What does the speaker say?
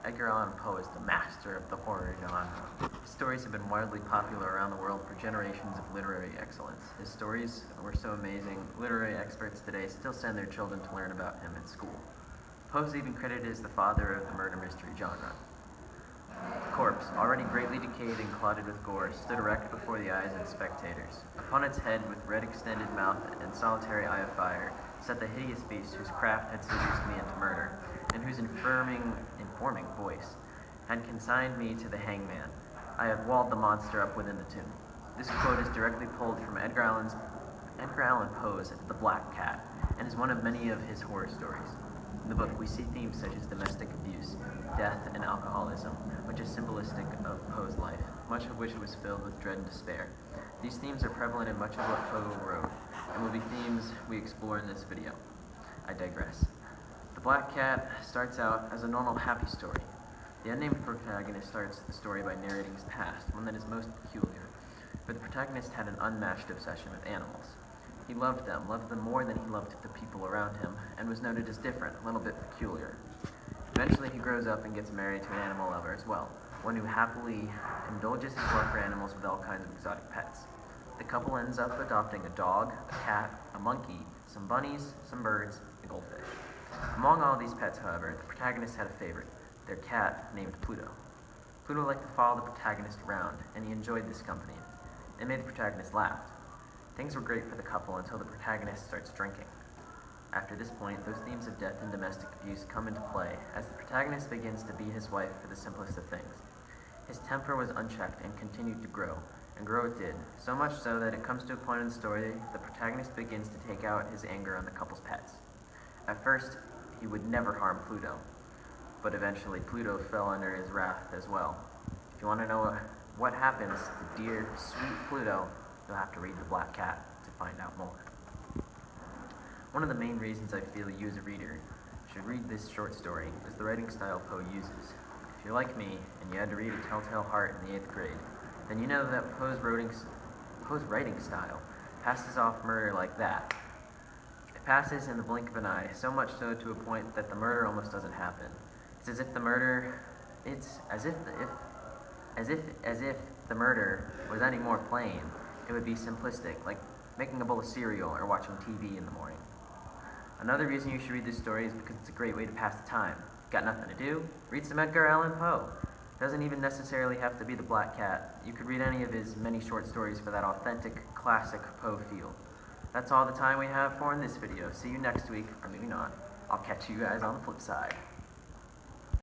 Edgar Allan Poe is the master of the horror genre. His stories have been widely popular around the world for generations of literary excellence. His stories were so amazing, literary experts today still send their children to learn about him at school. Poe's even credited as the father of the murder mystery genre. A corpse, already greatly decayed and clotted with gore, stood erect before the eyes of the spectators. Upon its head, with red extended mouth and solitary eye of fire, sat the hideous beast whose craft had seduced me into murder, and whose informing voice had consigned me to the hangman. I had walled the monster up within the tomb. This quote is directly pulled from Edgar Allan Poe's The Black Cat, and is one of many of his horror stories. In the book, we see themes such as domestic abuse, death, and alcoholism, which is symbolistic of Poe's life, much of which was filled with dread and despair. These themes are prevalent in much of what Poe wrote, and will be themes we explore in this video. I digress. The Black Cat starts out as a normal, happy story. The unnamed protagonist starts the story by narrating his past, one that is most peculiar. For the protagonist had an unmatched obsession with animals. He loved them more than he loved the people around him, and was noted as different, a little bit peculiar. Eventually he grows up and gets married to an animal lover as well, one who happily indulges his love for animals with all kinds of exotic pets. The couple ends up adopting a dog, a cat, a monkey, some bunnies, some birds, and a goldfish. Among all these pets, however, the protagonist had a favorite, their cat named Pluto. Pluto liked to follow the protagonist around, and he enjoyed this company. It made the protagonist laugh. Things were great for the couple until the protagonist starts drinking. After this point, those themes of death and domestic abuse come into play as the protagonist begins to beat his wife for the simplest of things. His temper was unchecked and continued to grow, and grow it did, so much so that it comes to a point in the story the protagonist begins to take out his anger on the couple's pets. At first, he would never harm Pluto, but eventually Pluto fell under his wrath as well. If you want to know what happens to dear, sweet Pluto, you'll have to read The Black Cat to find out more. One of the main reasons I feel you as a reader should read this short story is the writing style Poe uses. If you're like me and you had to read A Telltale Heart in the 8th grade, then you know that Poe's writing style passes off murder like that. It passes in the blink of an eye, so much so to a point that the murder almost doesn't happen. It's as if the murder was any more plain, it would be simplistic, like making a bowl of cereal or watching TV in the morning. Another reason you should read this story is because it's a great way to pass the time. Got nothing to do? Read some Edgar Allan Poe. Doesn't even necessarily have to be The Black Cat. You could read any of his many short stories for that authentic, classic Poe feel. That's all the time we have for in this video. See you next week, or maybe not. I'll catch you guys on the flip side.